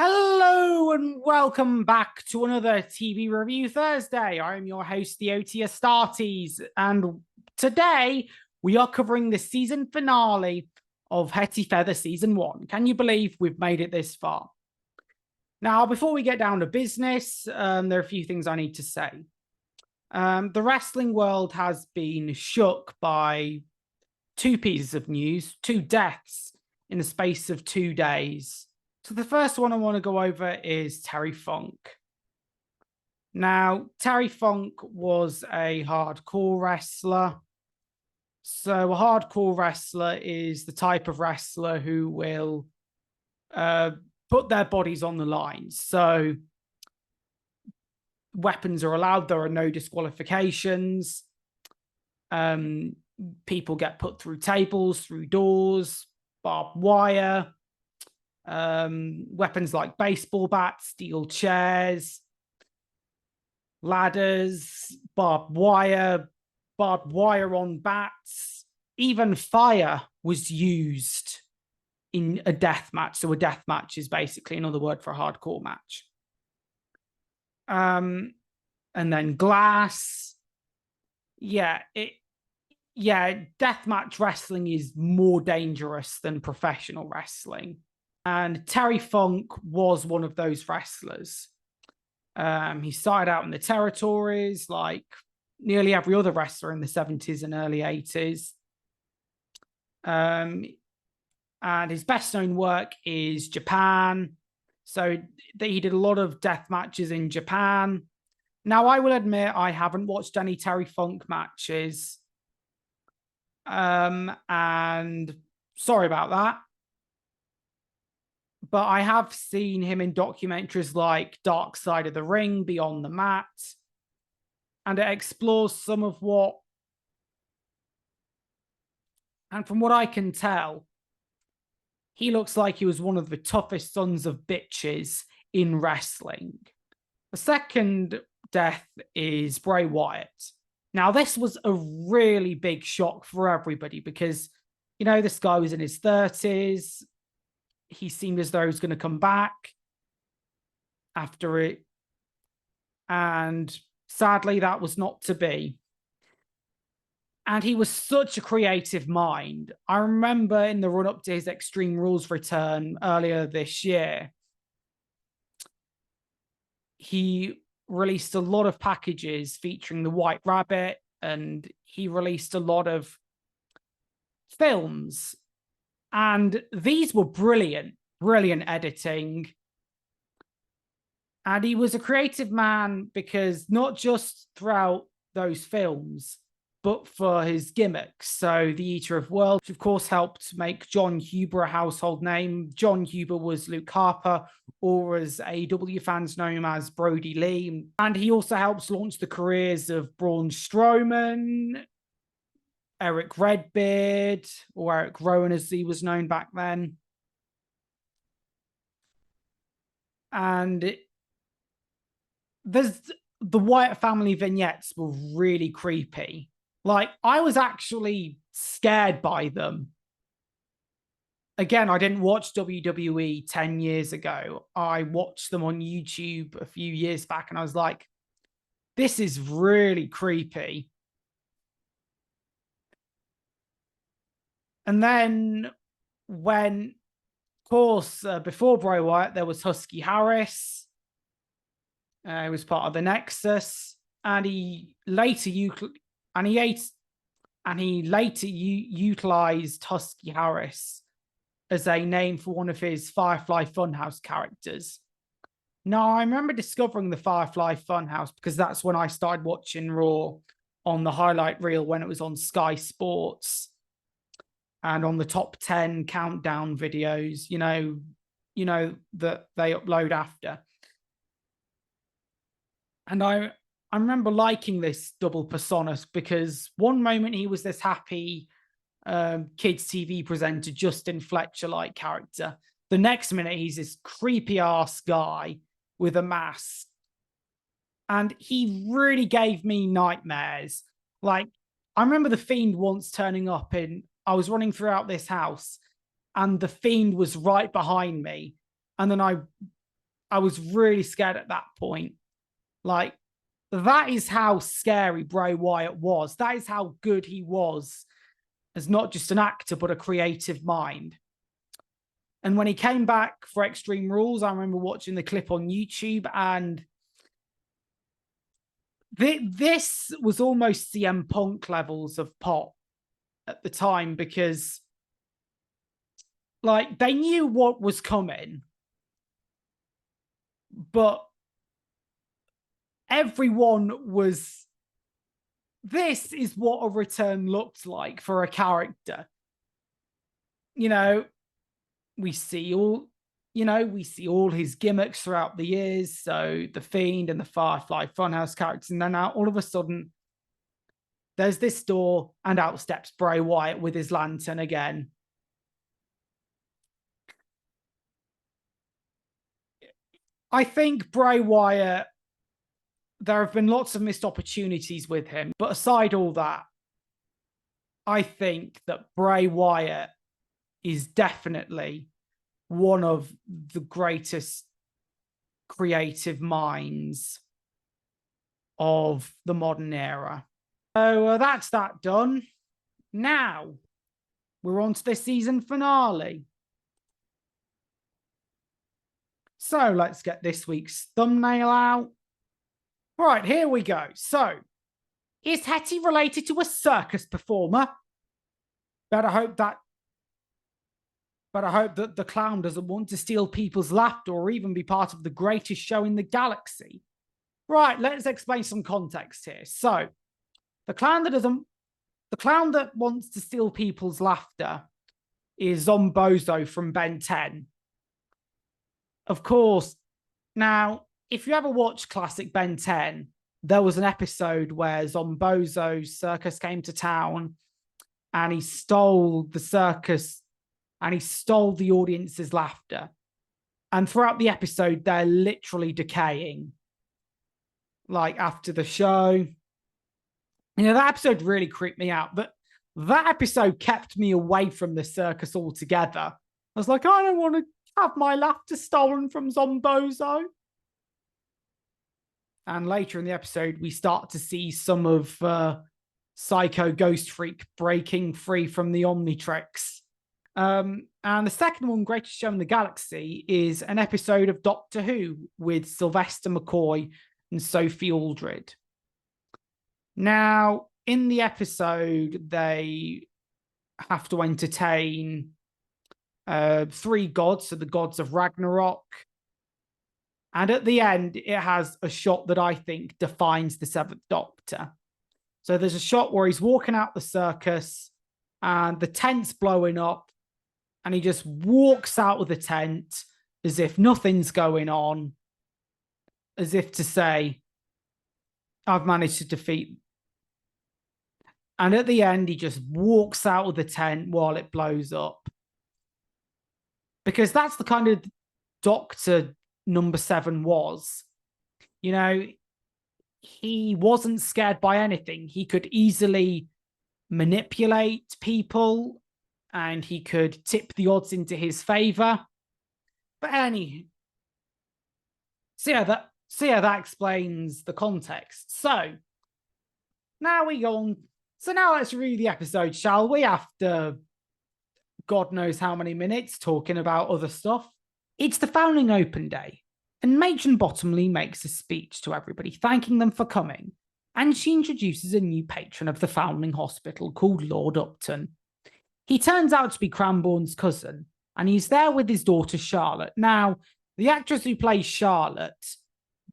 Hello and welcome back to another TV Review Thursday. I'm your host, the OT Astartes, and today we are covering the season finale of Hetty Feather Season One. Can you believe we've made it this far? Now, before we get down to business, there are a few things I need to say. The wrestling world has been shook by two pieces of news, two deaths in the space of 2 days. So the first one I want to go over is Terry Funk. Now, Terry Funk was a hardcore wrestler. So a hardcore wrestler is the type of wrestler who will put their bodies on the line. So weapons are allowed. There are no disqualifications. People get put through tables, through doors, barbed wire. Weapons like baseball bats, steel chairs, ladders, barbed wire on bats, even fire was used in a death match. So a death match is basically another word for a hardcore match. And then glass. Deathmatch wrestling is more dangerous than professional wrestling. And Terry Funk was one of those wrestlers. He started out in the territories like nearly every other wrestler in the 70s and early 80s. And his best known work is Japan. So he did a lot of death matches in Japan. Now, I will admit I haven't watched any Terry Funk matches. And sorry about that. But I have seen him in documentaries like Dark Side of the Ring, Beyond the Mat. And it explores some of what, and from what I can tell, he looks like he was one of the toughest sons of bitches in wrestling. The second death is Bray Wyatt. Now, this was a really big shock for everybody because, this guy was in his 30s. He seemed as though he was going to come back after it. And sadly, that was not to be. And he was such a creative mind. I remember in the run-up to his Extreme Rules return earlier this year, he released a lot of packages featuring the White Rabbit, and he released a lot of films. And these were brilliant editing. And he was a creative man because not just throughout those films, but for his gimmicks. So the Eater of Worlds, which of course helped make John Huber a household name. John Huber was Luke Harper, or as AEW fans know him as Brody Lee. And he also helps launch the careers of Braun Strowman, Eric Redbeard, or Eric Rowan as he was known back then. And the Wyatt family vignettes were really creepy. Like, I was actually scared by them. Again, I didn't watch WWE 10 years ago. I watched them on YouTube a few years back, and I was like, this is really creepy. And then when, of course, before Bray Wyatt, there was Husky Harris. He was part of the Nexus, and he later utilized Husky Harris as a name for one of his Firefly Funhouse characters. Now, I remember discovering the Firefly Funhouse because that's when I started watching Raw on the highlight reel when it was on Sky Sports. And on the top 10 countdown videos, that they upload after. And I remember liking this double persona because one moment he was this happy kids TV presenter, Justin Fletcher-like character. The next minute he's this creepy ass guy with a mask. And he really gave me nightmares. Like, I remember the Fiend once turning up I was running throughout this house and the Fiend was right behind me. And then I I was really scared at that point. Like, that is how scary Bray Wyatt was. That is how good he was as not just an actor, but a creative mind. And when he came back for Extreme Rules, I remember watching the clip on YouTube, and this was almost CM Punk levels of pop at the time, because like they knew what was coming, but everyone was, this is what a return looked like for a character. You know, we see all his gimmicks throughout the years. So the Fiend and the Firefly Funhouse characters, and then now all of a sudden there's this door and out steps Bray Wyatt with his lantern again. I think Bray Wyatt, there have been lots of missed opportunities with him, but aside all that, I think that Bray Wyatt is definitely one of the greatest creative minds of the modern era. So that's that done. Now we're on to the season finale. So let's get this week's thumbnail out. Right, here we go. So, is Hetty related to a circus performer? Better hope that the clown doesn't want to steal people's laughter or even be part of the greatest show in the galaxy. Right, let's explain some context here. So, the clown that wants to steal people's laughter is Zombozo from Ben 10. Of course, now, if you ever watch classic Ben 10, there was an episode where Zombozo's circus came to town and he stole the circus and he stole the audience's laughter. And throughout the episode, they're literally decaying. Like after the show. You know, that episode really creeped me out. But that episode kept me away from the circus altogether. I was like, I don't want to have my laughter stolen from Zombozo. And later in the episode, we start to see some of Psycho Ghost Freak breaking free from the Omnitrix. And the second one, Greatest Show in the Galaxy, is an episode of Doctor Who with Sylvester McCoy and Sophie Aldred. Now, in the episode, they have to entertain three gods, so the gods of Ragnarok. And at the end, it has a shot that I think defines the Seventh Doctor. So there's a shot where he's walking out the circus and the tent's blowing up and he just walks out of the tent as if nothing's going on, as if to say, I've managed to defeat. And at the end, he just walks out of the tent while it blows up. Because that's the kind of Doctor number 7 was. You know, he wasn't scared by anything. He could easily manipulate people and he could tip the odds into his favor. But so that explains the context. So now we go on. So now let's read the episode, shall we? After God knows how many minutes talking about other stuff. It's the founding open day, and Matron Bottomley makes a speech to everybody, thanking them for coming, and she introduces a new patron of the founding hospital called Lord Upton. He turns out to be Cranbourne's cousin, and he's there with his daughter Charlotte. Now, the actress who plays Charlotte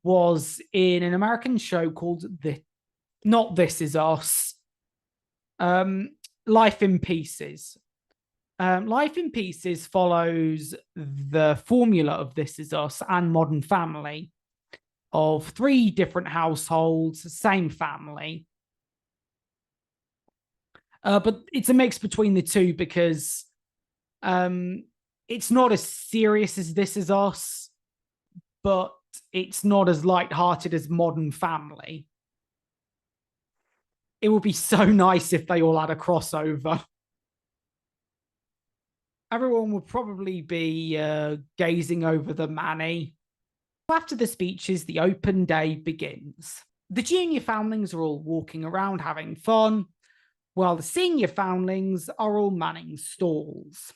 was in an American show called Not This Is Us, Life in Pieces. Life in Pieces follows the formula of This Is Us and Modern Family, of 3 different households, same family. But it's a mix between the two because it's not as serious as This Is Us, but it's not as lighthearted as Modern Family. It would be so nice if they all had a crossover. Everyone would probably be gazing over the Manny After the speeches, the open day begins. The junior foundlings are all walking around having fun, while the senior foundlings are all manning stalls.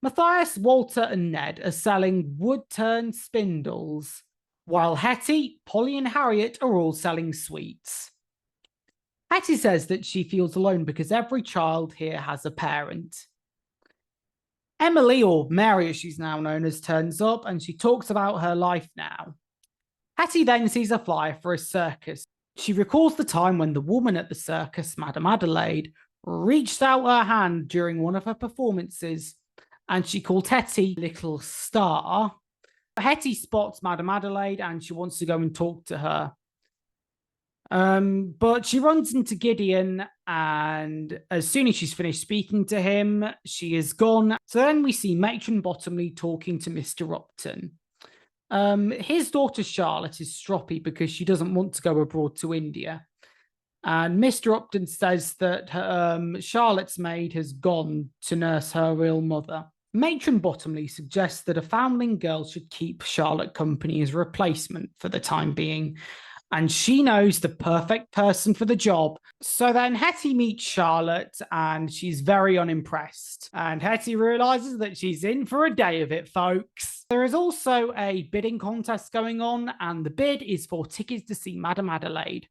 Matthias, Walter, and Ned are selling wood-turned spindles, while Hetty, Polly, and Harriet are all selling sweets. Hetty says that she feels alone because every child here has a parent. Emily, or Mary as she's now known as, turns up and she talks about her life now. Hetty then sees a flyer for a circus. She recalls the time when the woman at the circus, Madame Alidade, reached out her hand during one of her performances and she called Hetty Little Star. Hetty spots Madame Alidade and she wants to go and talk to her. But she runs into Gideon, and as soon as she's finished speaking to him, she is gone. So then we see Matron Bottomley talking to Mr. Upton. His daughter Charlotte is stroppy because she doesn't want to go abroad to India. And Mr. Upton says that Charlotte's maid has gone to nurse her ill mother. Matron Bottomley suggests that a foundling girl should keep Charlotte company as a replacement for the time being, and she knows the perfect person for the job. So then Hetty meets Charlotte and she's very unimpressed. And Hetty realizes that she's in for a day of it, folks. There is also a bidding contest going on, and the bid is for tickets to see Madame Alidade.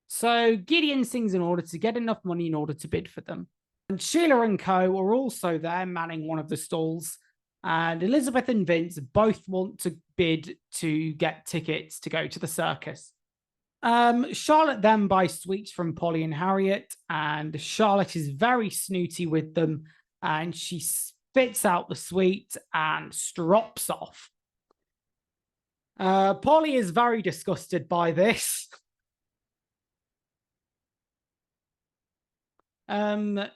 So Gideon sings in order to get enough money in order to bid for them. And Sheila and co are also there manning one of the stalls. And Elizabeth and Vince both want to bid to get tickets to go to the circus. Charlotte then buys sweets from Polly and Harriet, and Charlotte is very snooty with them, and she spits out the sweet and strops off. Polly is very disgusted by this. Sheila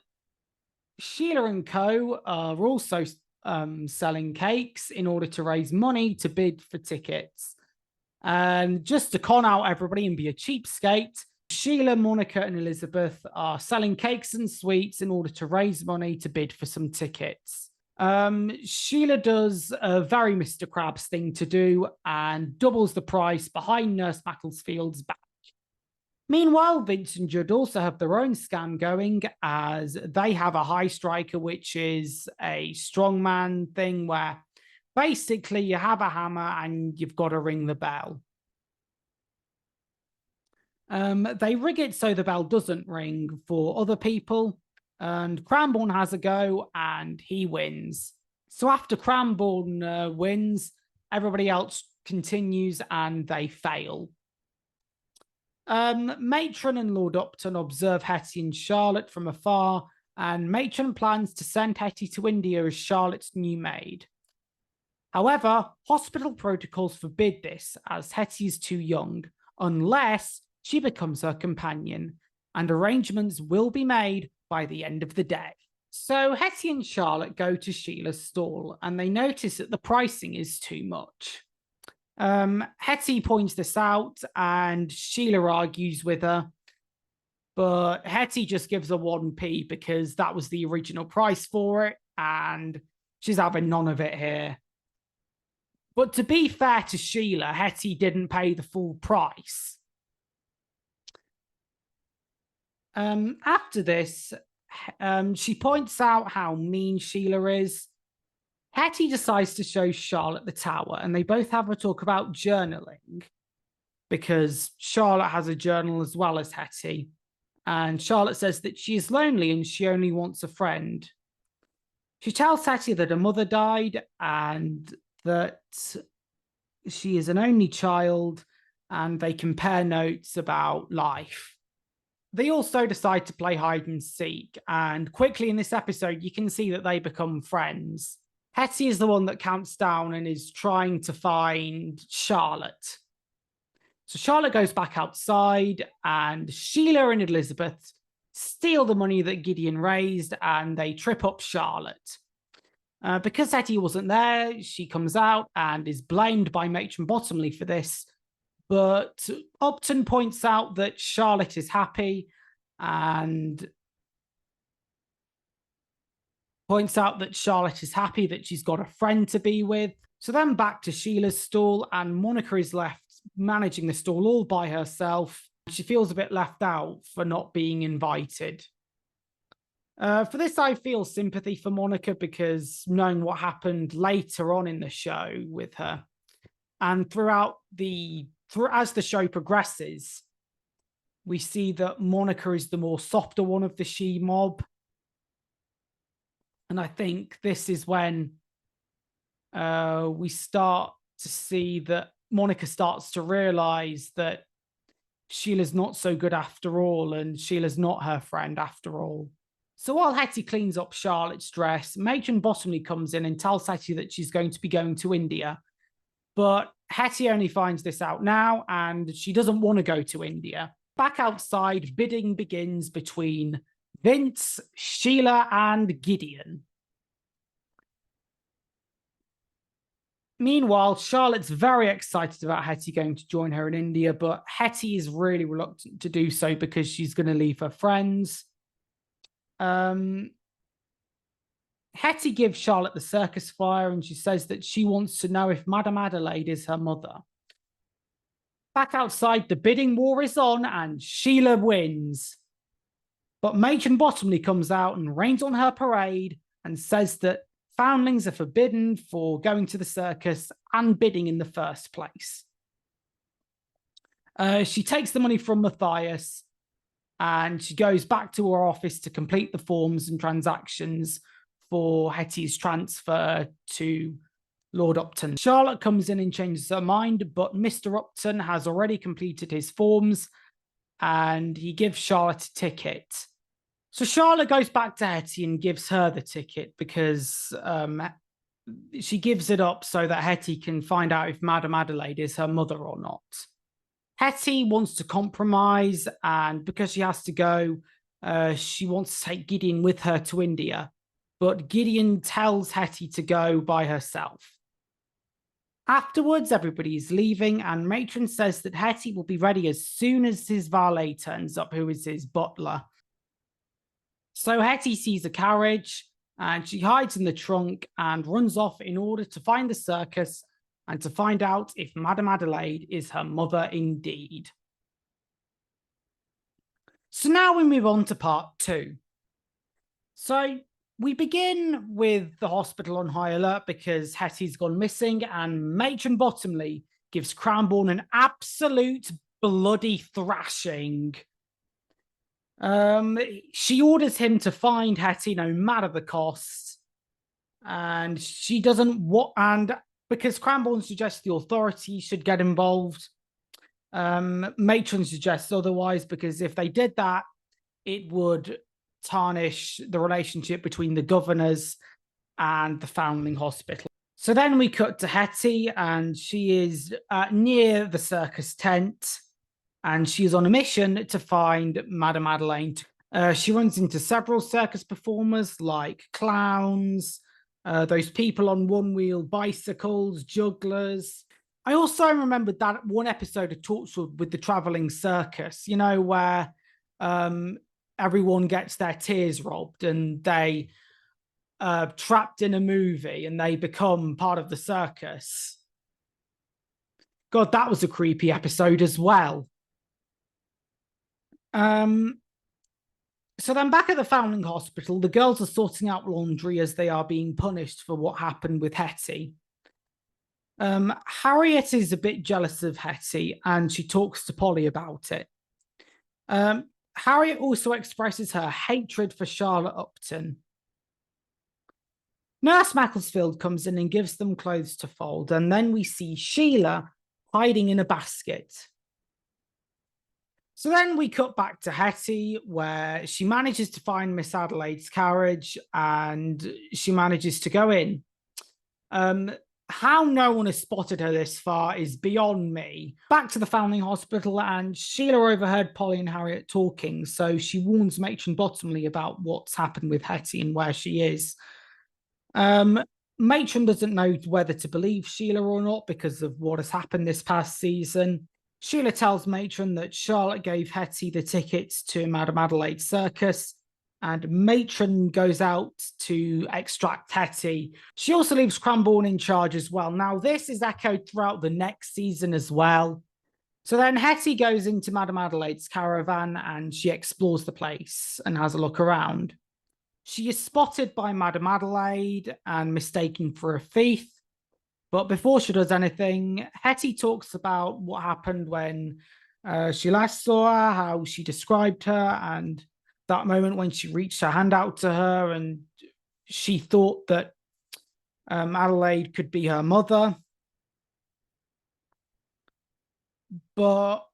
and co are also selling cakes in order to raise money to bid for tickets. And just to con out everybody and be a cheapskate, Sheila, Monica, and Elizabeth are selling cakes and sweets in order to raise money to bid for some tickets. Sheila does a very Mr. Krabs thing to do and doubles the price behind Nurse Macclesfield's back. Meanwhile, Vince and Judd also have their own scam going, as they have a high striker, which is a strongman thing where basically you have a hammer and you've got to ring the bell. They rig it so the bell doesn't ring for other people, and Cranbourne has a go and he wins. So after Cranbourne wins, everybody else continues and they fail. Matron and Lord Upton observe Hetty and Charlotte from afar, and Matron plans to send Hetty to India as Charlotte's new maid. However, hospital protocols forbid this, as Hetty is too young, unless she becomes her companion, and arrangements will be made by the end of the day. So Hetty and Charlotte go to Sheila's stall, and they notice that the pricing is too much. Hetty points this out and Sheila argues with her, but Hetty just gives her 1p because that was the original price for it and she's having none of it here. But to be fair to Sheila, Hetty didn't pay the full price. After this, she points out how mean Sheila is. Hetty decides to show Charlotte the tower, and they both have a talk about journaling because Charlotte has a journal as well as Hetty. And Charlotte says that she is lonely and she only wants a friend. She tells Hetty that her mother died and that she is an only child, and they compare notes about life. They also decide to play hide and seek, and quickly in this episode, you can see that they become friends. Hetty is the one that counts down and is trying to find Charlotte. So Charlotte goes back outside and Sheila and Elizabeth steal the money that Gideon raised and they trip up Charlotte. Because Hetty wasn't there, she comes out and is blamed by Matron Bottomley for this. But Upton points out that Charlotte is happy and points out that Charlotte is happy that she's got a friend to be with. So then back to Sheila's stall, and Monica is left managing the stall all by herself. She feels a bit left out for not being invited. For this, I feel sympathy for Monica, because knowing what happened later on in the show with her, and as the show progresses, we see that Monica is the more softer one of the she mob. And I think this is when we start to see that Monica starts to realize that Sheila's not so good after all, and Sheila's not her friend after all. So while Hetty cleans up Charlotte's dress, Matron Bottomley comes in and tells Hetty that she's going to be going to India. But Hetty only finds this out now, and she doesn't want to go to India. Back outside, bidding begins between Vince, Sheila, and Gideon. Meanwhile, Charlotte's very excited about Hetty going to join her in India, but Hetty is really reluctant to do so because she's going to leave her friends. Hetty gives Charlotte the circus flyer, and she says that she wants to know if Madame Adelaide is her mother. Back outside, the bidding war is on, and Sheila wins. But Matron Bottomley comes out and rains on her parade and says that foundlings are forbidden for going to the circus and bidding in the first place. She takes the money from Matthias, and she goes back to her office to complete the forms and transactions for Hetty's transfer to Lord Upton. Charlotte comes in and changes her mind, but Mr. Upton has already completed his forms, and he gives Charlotte a ticket. So Charlotte goes back to Hetty and gives her the ticket, because she gives it up so that Hetty can find out if Madame Adelaide is her mother or not. Hetty wants to compromise, and because she has to go, she wants to take Gideon with her to India. But Gideon tells Hetty to go by herself. Afterwards, everybody's leaving, and Matron says that Hetty will be ready as soon as his valet turns up, who is his butler. So Hetty sees a carriage, and she hides in the trunk and runs off in order to find the circus and to find out if Madame Adelaide is her mother indeed. So now we move on to part 2. So we begin with the hospital on high alert because Hetty's gone missing, and Matron Bottomley gives Cranbourne an absolute bloody thrashing. She orders him to find Hetty no matter the cost, and she doesn't because Cranbourne suggests the authorities should get involved. Matron suggests otherwise, because if they did that, it would tarnish the relationship between the governors and the Foundling Hospital. So then we cut to Hetty, and she is near the circus tent, and she's on a mission to find Madame Adelaide. She runs into several circus performers like clowns, those people on one-wheel bicycles, jugglers. I also remembered that one episode of Torchwood with the traveling circus, you know, where everyone gets their tears robbed and they trapped in a movie and they become part of the circus. God, that was a creepy episode as well. So then back at the Foundling Hospital, the girls are sorting out laundry as they are being punished for what happened with Hetty. Harriet is a bit jealous of Hetty, and she talks to Polly about it. Harriet also expresses her hatred for Charlotte Upton. Nurse Macclesfield comes in and gives them clothes to fold, and then we see Sheila hiding in a basket. So then we cut back to Hetty, where she manages to find Miss Adelaide's carriage, and she manages to go in. How no one has spotted her this far is beyond me. Back to the Foundling Hospital, and Sheila overheard Polly and Harriet talking, so she warns Matron Bottomley about what's happened with Hetty and where she is. Matron doesn't know whether to believe Sheila or not because of what has happened this past season. Sheila tells Matron that Charlotte gave Hetty the tickets to Madame Adelaide's circus, and Matron goes out to extract Hetty. She also leaves Cranbourne in charge as well. Now, this is echoed throughout the next season as well. So then Hetty goes into Madame Adelaide's caravan and she explores the place and has a look around. She is spotted by Madame Adelaide and mistaken for a thief. But before she does anything, Hetty talks about what happened when she last saw her, how she described her, and that moment when she reached her hand out to her and she thought that Adelaide could be her mother. But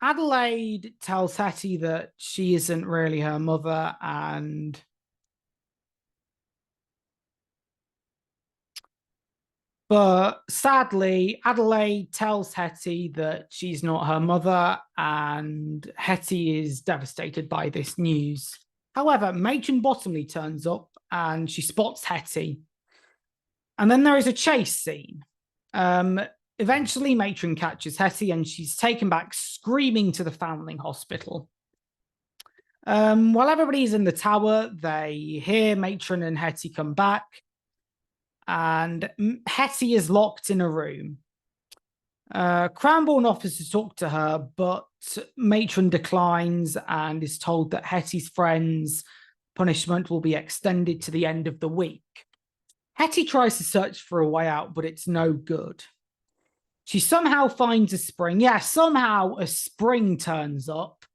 Adelaide tells Hetty that she isn't really her mother, but sadly, Adelaide tells Hetty that she's not her mother, and Hetty is devastated by this news. However, Matron Bottomley turns up and she spots Hetty. And then there is a chase scene. Eventually, Matron catches Hetty and she's taken back screaming to the foundling hospital. While everybody's in the tower, they hear Matron and Hetty come back, and Hetty is locked in a room. Cranbourne offers to talk to her, but Matron declines and is told that Hetty's friend's punishment will be extended to the end of the week. Hetty tries to search for a way out, but it's no good. She somehow finds a spring. Yeah, somehow a spring turns up,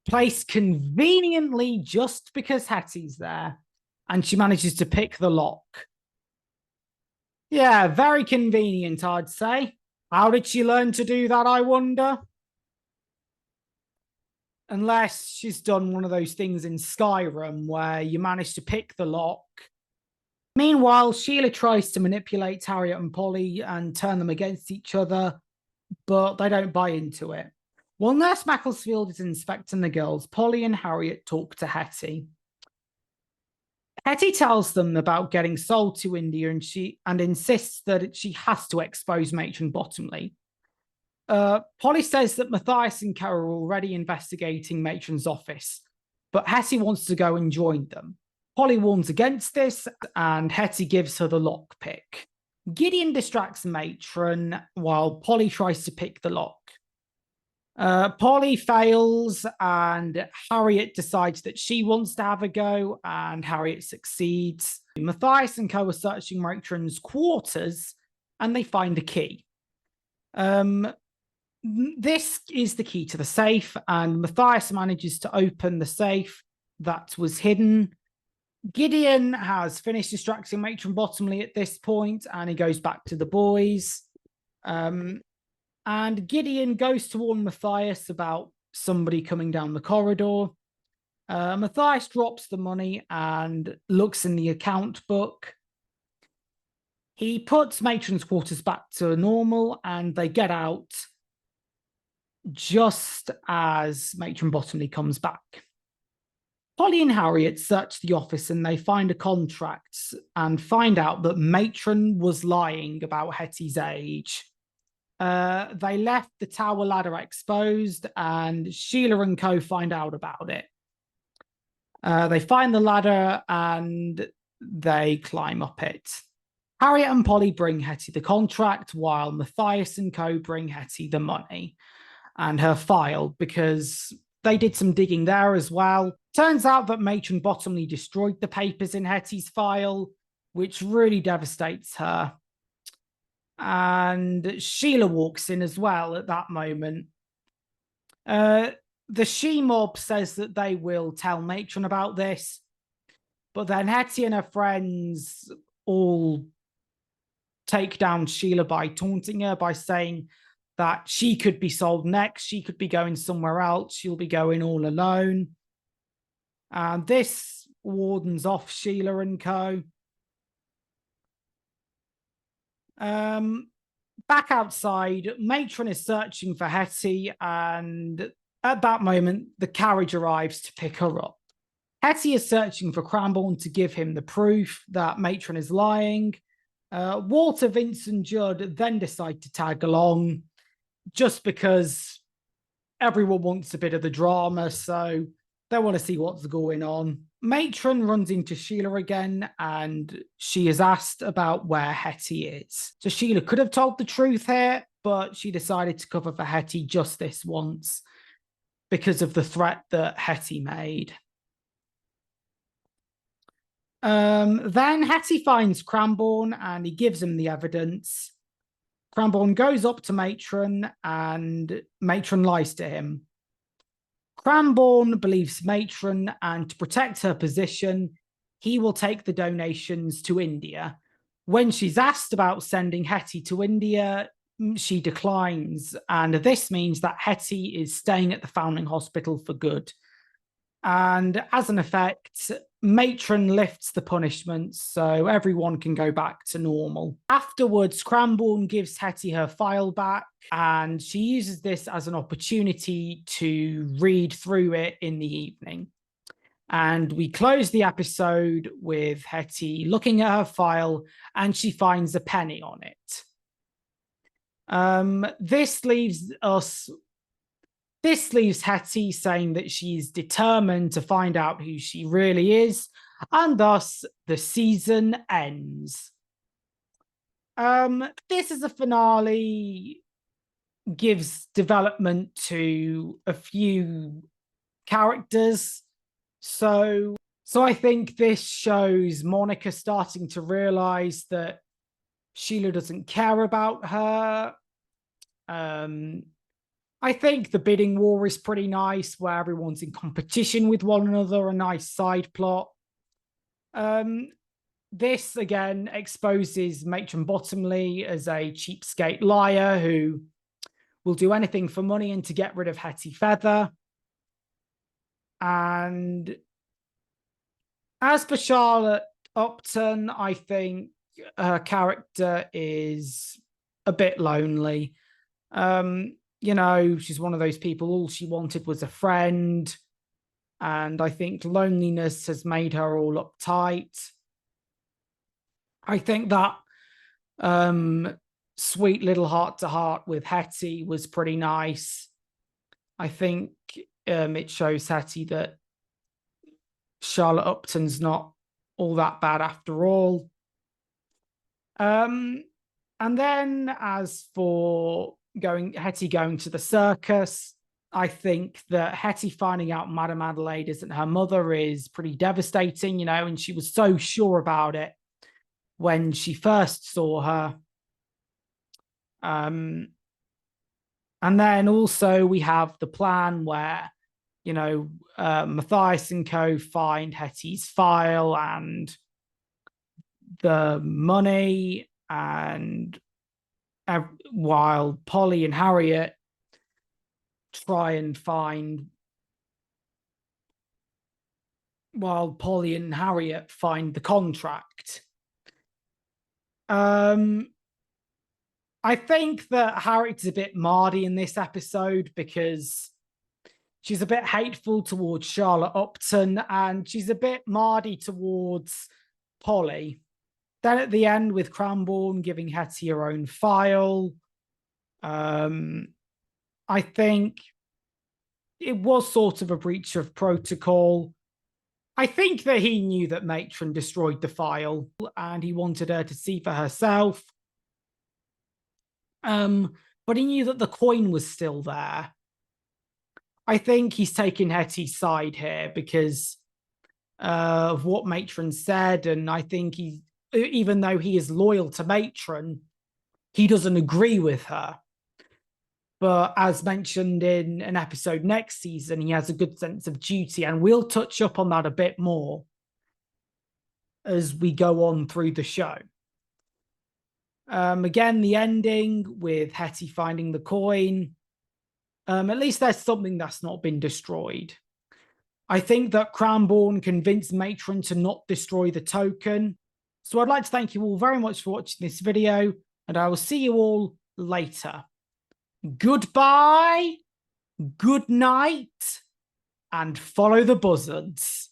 placed conveniently just because Hetty's there, and she manages to pick the lock. Yeah, very convenient, I'd say. How did she learn to do that, I wonder? Unless she's done one of those things in Skyrim where you manage to pick the lock. Meanwhile, Sheila tries to manipulate Harriet and Polly and turn them against each other, but they don't buy into it. While Nurse Macclesfield is inspecting the girls, Polly and Harriet talk to Hetty. Hetty tells them about getting sold to India and insists that she has to expose Matron Bottomley. Polly says that Matthias and Co are already investigating Matron's office, but Hetty wants to go and join them. Polly warns against this, and Hetty gives her the lockpick. Gideon distracts Matron while Polly tries to pick the lock. Polly fails, and Harriet decides that she wants to have a go, and Harriet succeeds. Matthias and Co are searching Matron's quarters, and they find a key. This is the key to the safe, and Matthias manages to open the safe that was hidden. Gideon has finished distracting Matron Bottomley at this point, and he goes back to the boys. And Gideon goes to warn Matthias about somebody coming down the corridor. Matthias drops the money and looks in the account book. He puts Matron's quarters back to normal, and they get out just as Matron Bottomley comes back. Polly and Harriet search the office and they find a contract and find out that Matron was lying about Hetty's age. They left the tower ladder exposed, and Sheila and Co find out about it. They find the ladder and they climb up it. Harriet and Polly bring Hetty the contract, while Matthias and Co bring Hetty the money and her file, because they did some digging there as well. Turns out that Matron Bottomley destroyed the papers in Hetty's file, which really devastates her. And Sheila walks in as well at that moment. The she-mob says that they will tell Matron about this, but then Hetty and her friends all take down Sheila by taunting her, by saying that she could be sold next, she could be going somewhere else, she'll be going all alone. And this wardens off Sheila and Co. Back outside, Matron is searching for Hetty, and at that moment, the carriage arrives to pick her up. Hetty is searching for Cranbourne to give him the proof that Matron is lying. Walter, Vince, and Judd then decide to tag along, just because everyone wants a bit of the drama, so They want to see what's going on. Matron runs into Sheila again, and she is asked about where Hetty is. So Sheila could have told the truth here, but she decided to cover for Hetty just this once because of the threat that Hetty made. Then Hetty finds Cranbourne and he gives him the evidence. Cranbourne goes up to Matron and Matron lies to him. Cranbourne believes Matron, and to protect her position, he will take the donations to India. When she's asked about sending Hetty to India, she declines, and this means that Hetty is staying at the Foundling Hospital for good. And as an effect, Matron lifts the punishments so everyone can go back to normal. Afterwards, Cranbourne gives Hetty her file back, and she uses this as an opportunity to read through it in the evening. And we close the episode with Hetty looking at her file, and she finds a penny on it. This leaves Hetty saying that she's determined to find out who she really is, and thus the season ends. This is a finale, gives development to a few characters. So I think this shows Monica starting to realize that Sheila doesn't care about her. I think the bidding war is pretty nice, where everyone's in competition with one another, a nice side plot. This, again, exposes Matron Bottomley as a cheapskate liar who will do anything for money and to get rid of Hetty Feather. And as for Charlotte Upton, I think her character is a bit lonely. She's one of those people, all she wanted was a friend. And I think loneliness has made her all uptight. I think that sweet little heart-to-heart with Hetty was pretty nice. I think it shows Hetty that Charlotte Upton's not all that bad after all. And then as for Hetty going to the circus, I think that Hetty finding out Madame Alidade isn't her mother is pretty devastating, and she was so sure about it when she first saw her. And then also we have the plan where, Matthias and co find Hetty's file and the money, and while Polly and Harriet try and find the contract. I think that Harriet's a bit mardy in this episode because she's a bit hateful towards Charlotte Upton and she's a bit mardy towards Polly. Then at the end with Cranbourne giving Hetty her own file, I think it was sort of a breach of protocol. I think that he knew that Matron destroyed the file and he wanted her to see for herself. But he knew that the coin was still there. I think he's taking Hetty's side here because of what Matron said. And I think even though he is loyal to Matron, he doesn't agree with her. But as mentioned in an episode next season, he has a good sense of duty, and we'll touch up on that a bit more as we go on through the show. Again, the ending with Hetty finding the coin, at least there's something that's not been destroyed. I think that Cranbourne convinced Matron to not destroy the token. So I'd like to thank you all very much for watching this video, and I will see you all later. Goodbye, good night, and follow the buzzards.